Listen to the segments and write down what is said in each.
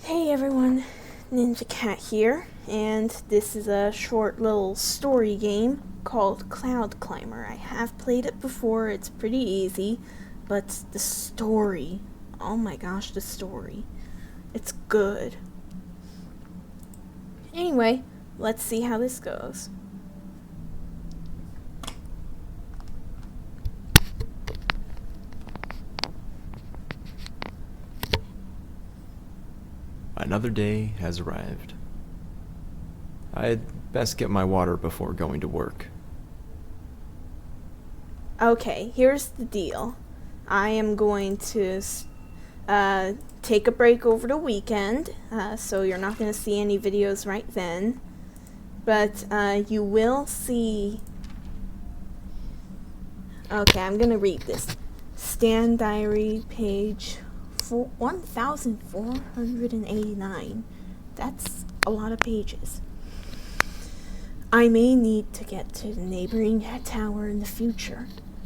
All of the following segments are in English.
Hey everyone, Ninja Cat here, and this is a short little story game called Cloud Climber. I have played it before, it's pretty easy, but the story, oh my gosh, the story, it's good. Anyway, let's see how this goes. Another day has arrived. I'd best get my water before going to work. Okay, here's the deal. I am going to take a break over the weekend, so you're not going to see any videos right then. But you will see... Okay, I'm going to read this. Stan Diary, page 1489. That's a lot of pages. I may need to get to the neighboring tower in the future,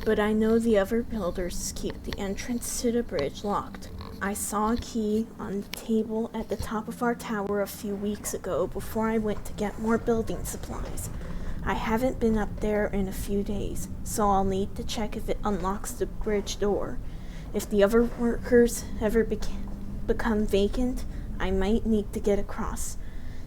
but I know the other builders keep the entrance to the bridge locked. I saw a key on the table at the top of our tower a few weeks ago before I went to get more building supplies. I haven't been up there in a few days, so I'll need to check if it unlocks the bridge door. If the other workers ever become vacant, I might need to get across,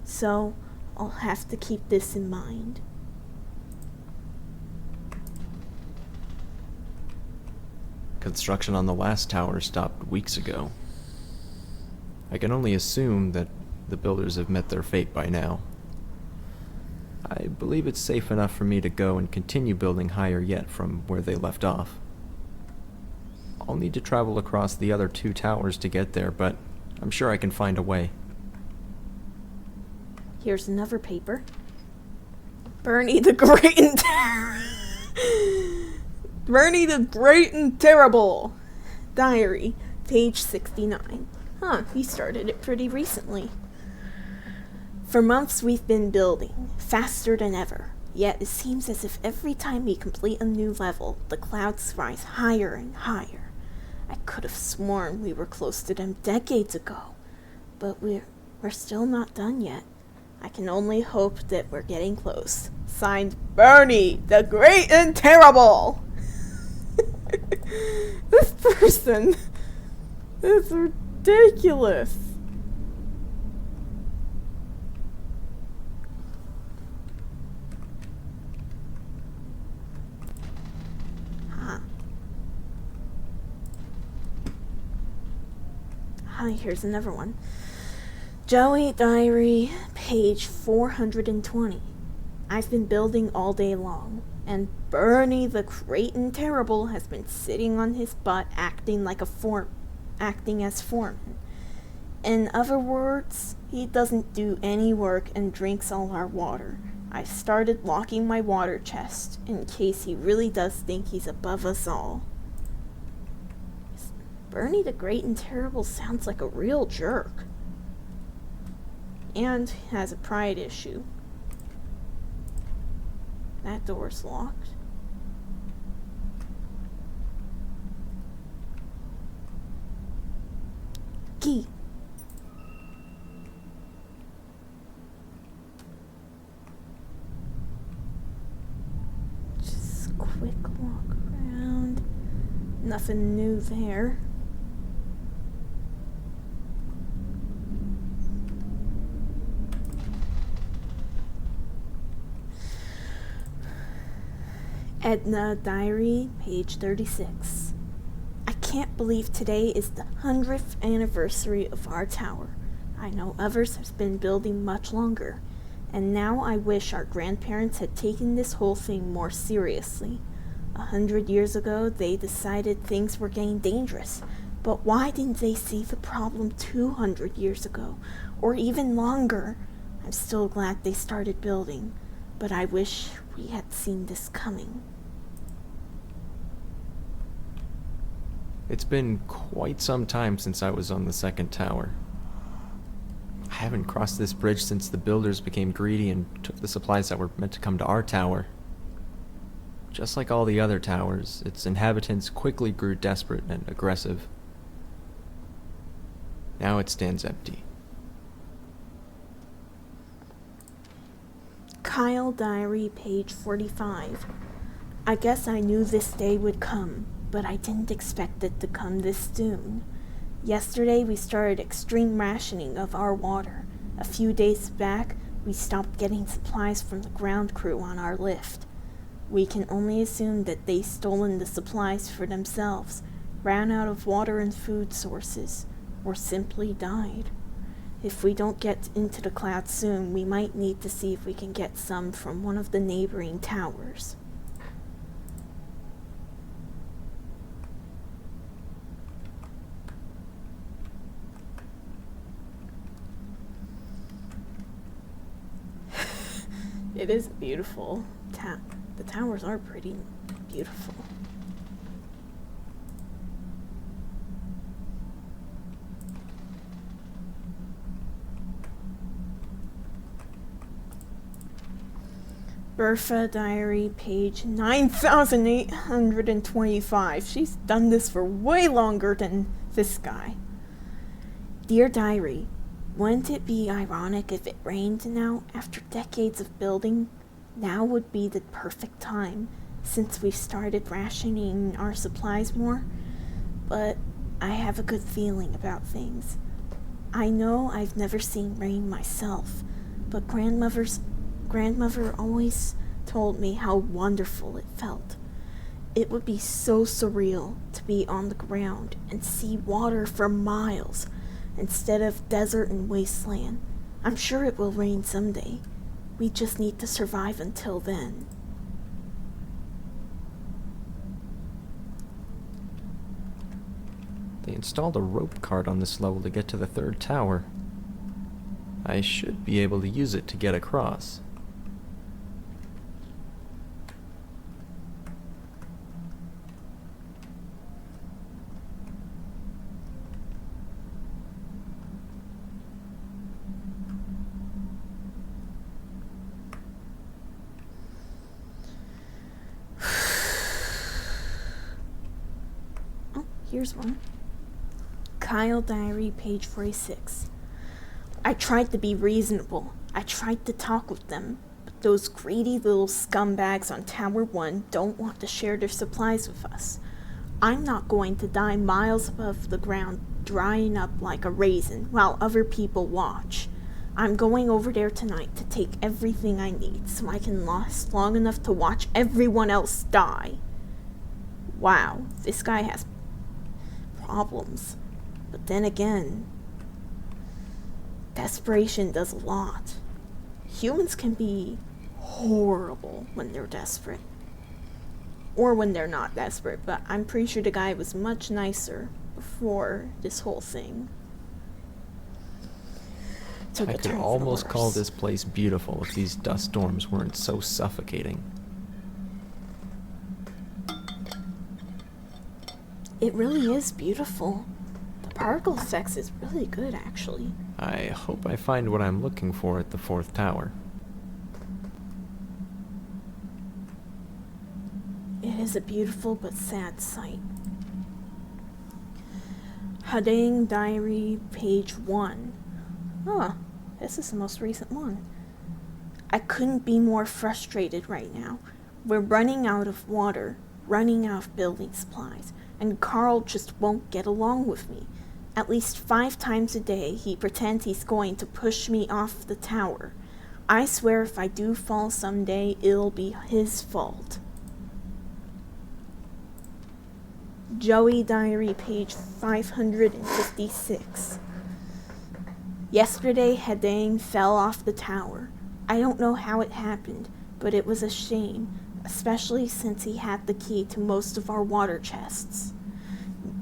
so I'll have to keep this in mind. Construction on the last tower stopped weeks ago. I can only assume that the builders have met their fate by now. I believe it's safe enough for me to go and continue building higher yet from where they left off. I'll need to travel across the other two towers to get there, but I'm sure I can find a way. Here's another paper. Bernie the Great and Bernie the Great and Terrible. Diary, page 69. He started it pretty recently. For months we've been building, faster than ever. Yet it seems as if every time we complete a new level, the clouds rise higher and higher. I could have sworn we were close to them decades ago, but we're still not done yet. I can only hope that we're getting close. Signed, Bernie, the Great and Terrible! This person is ridiculous. Here's another one. Joey Diary, page 420. I've been building all day long, and Bernie the Great and Terrible has been sitting on his butt acting as foreman. In other words, he doesn't do any work and drinks all our water. I've started locking my water chest in case he really does think he's above us all. Bernie the Great and Terrible sounds like a real jerk. And has a pride issue. That door's locked. Key. Just quick walk around. Nothing new there. Edna Diary, page 36. I can't believe today is the 100th anniversary of our tower. I know others have been building much longer, and now I wish our grandparents had taken this whole thing more seriously. 100 years ago, they decided things were getting dangerous, but why didn't they see the problem 200 years ago, or even longer? I'm still glad they started building, but I wish we had seen this coming. It's been quite some time since I was on the second tower. I haven't crossed this bridge since the builders became greedy and took the supplies that were meant to come to our tower. Just like all the other towers, its inhabitants quickly grew desperate and aggressive. Now it stands empty. Kyle Diary, page 45. I guess I knew this day would come, but I didn't expect it to come this soon. Yesterday we started extreme rationing of our water. A few days back, we stopped getting supplies from the ground crew on our lift. We can only assume that they stolen the supplies for themselves, ran out of water and food sources, or simply died. If we don't get into the clouds soon, we might need to see if we can get some from one of the neighboring towers. It is beautiful. The towers are pretty beautiful. Bertha Diary, page 9825. She's done this for way longer than this guy. Dear Diary, wouldn't it be ironic if it rained now after decades of building? Now would be the perfect time, since we've started rationing our supplies more. But I have a good feeling about things. I know I've never seen rain myself, but grandmother always told me how wonderful it felt. It would be so surreal to be on the ground and see water for miles instead of desert and wasteland. I'm sure it will rain someday. We just need to survive until then. They installed a rope cart on this level to get to the third tower. I should be able to use it to get across. Here's one. Kyle Diary, page 46. I tried to be reasonable. I tried to talk with them. But those greedy little scumbags on Tower 1 don't want to share their supplies with us. I'm not going to die miles above the ground, drying up like a raisin, while other people watch. I'm going over there tonight to take everything I need so I can last long enough to watch everyone else die. Wow, this guy has problems. But then again, desperation does a lot. Humans can be horrible when they're desperate. Or when they're not desperate, but I'm pretty sure the guy was much nicer before this whole thing. I could almost call this place beautiful if these dust storms weren't so suffocating. It really is beautiful. The particle effects is really good, actually. I hope I find what I'm looking for at the fourth tower. It is a beautiful but sad sight. Hadang Diary, page 1. Huh, this is the most recent one. I couldn't be more frustrated right now. We're running out of water, running out of building supplies, and Carl just won't get along with me. At least 5 times a day, he pretends he's going to push me off the tower. I swear if I do fall someday, it'll be his fault. Joey Diary, page 556. Yesterday, Hadang fell off the tower. I don't know how it happened, but it was a shame, especially since he had the key to most of our water chests.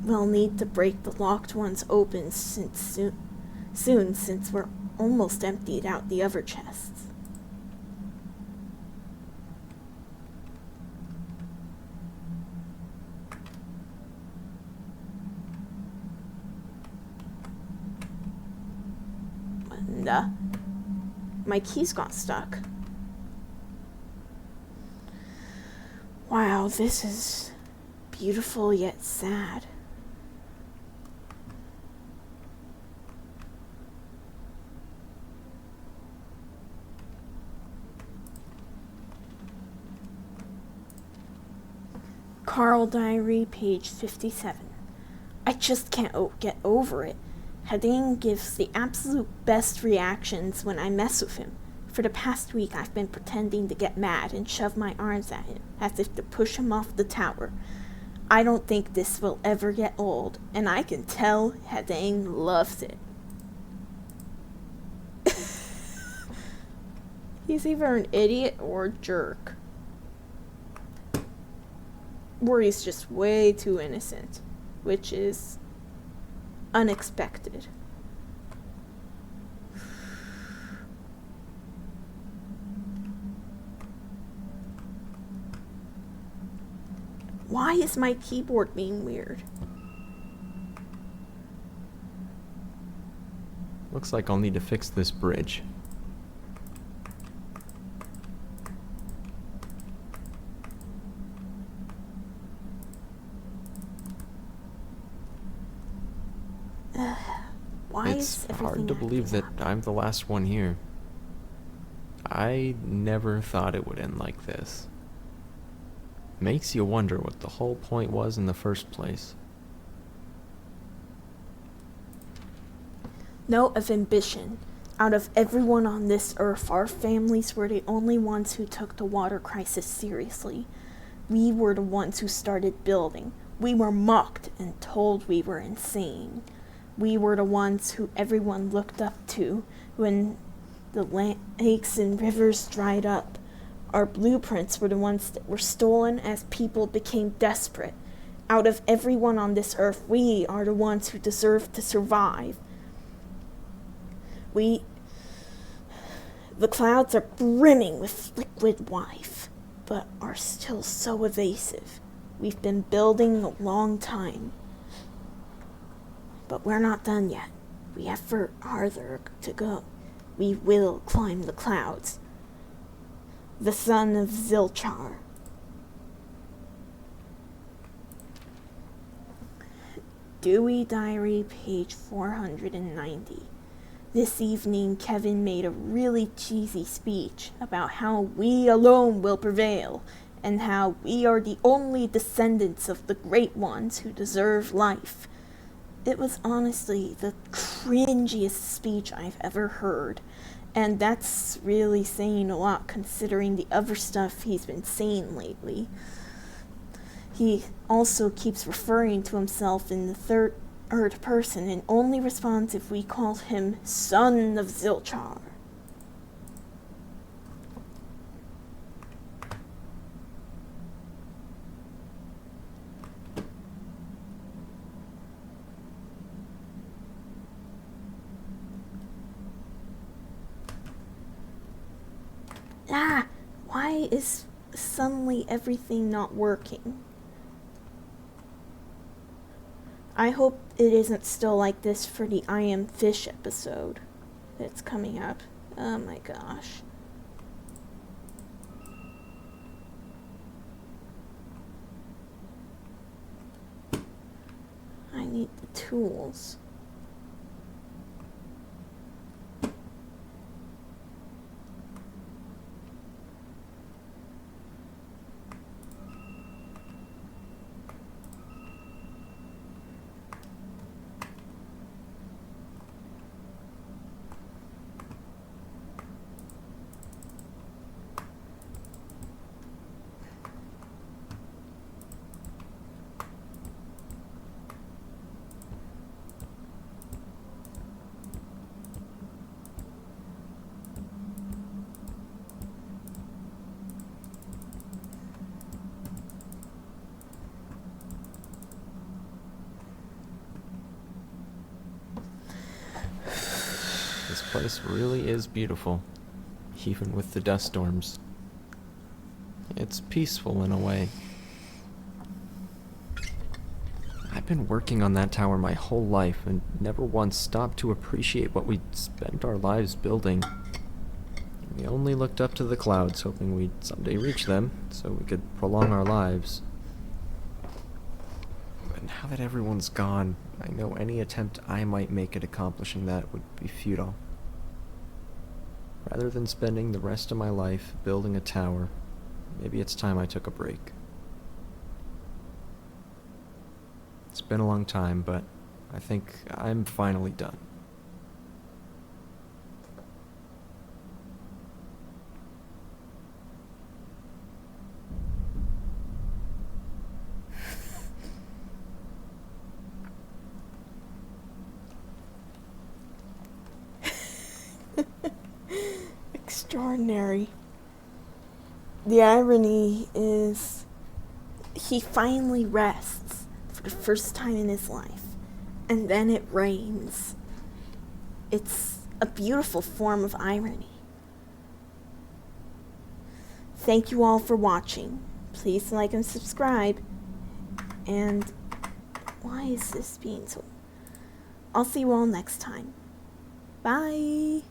We'll need to break the locked ones open soon since we're almost emptied out the other chests. And, my keys got stuck. Wow, this is beautiful yet sad. Carl Diary, page 57. I just can't get over it. Haldane gives the absolute best reactions when I mess with him. For the past week, I've been pretending to get mad and shove my arms at him, as if to push him off the tower. I don't think this will ever get old, and I can tell Haldane loves it. He's either an idiot or a jerk. Or he's just way too innocent, which is unexpected. Why is my keyboard being weird? Looks like I'll need to fix this bridge. Why It's is everything hard to believe that acting up? I'm the last one here. I never thought it would end like this. Makes you wonder what the whole point was in the first place. Note of ambition. Out of everyone on this earth, our families were the only ones who took the water crisis seriously. We were the ones who started building. We were mocked and told we were insane. We were the ones who everyone looked up to when the lakes and rivers dried up. Our blueprints were the ones that were stolen as people became desperate. Out of everyone on this earth, we are the ones who deserve to survive. The clouds are brimming with liquid life, but are still so evasive. We've been building a long time. But we're not done yet. We have farther to go. We will climb the clouds. The son of Zilchar. Dewey Diary, page 490. This evening, Kevin made a really cheesy speech about how we alone will prevail, and how we are the only descendants of the great ones who deserve life. It was honestly the cringiest speech I've ever heard, and that's really saying a lot considering the other stuff he's been saying lately. He also keeps referring to himself in the third person and only responds if we call him Son of Zilchar. Why is suddenly everything not working? I hope it isn't still like this for the I Am Fish episode that's coming up. Oh my gosh. I need the tools. This place really is beautiful, even with the dust storms. It's peaceful in a way. I've been working on that tower my whole life and never once stopped to appreciate what we'd spent our lives building. We only looked up to the clouds, hoping we'd someday reach them, so we could prolong our lives. But now that everyone's gone, I know any attempt I might make at accomplishing that would be futile. Rather than spending the rest of my life building a tower, maybe it's time I took a break. It's been a long time, but I think I'm finally done. Extraordinary. The irony is, he finally rests for the first time in his life, and then it rains. It's a beautiful form of irony. Thank you all for watching. Please like and subscribe. And why is this being so... I'll see you all next time. Bye.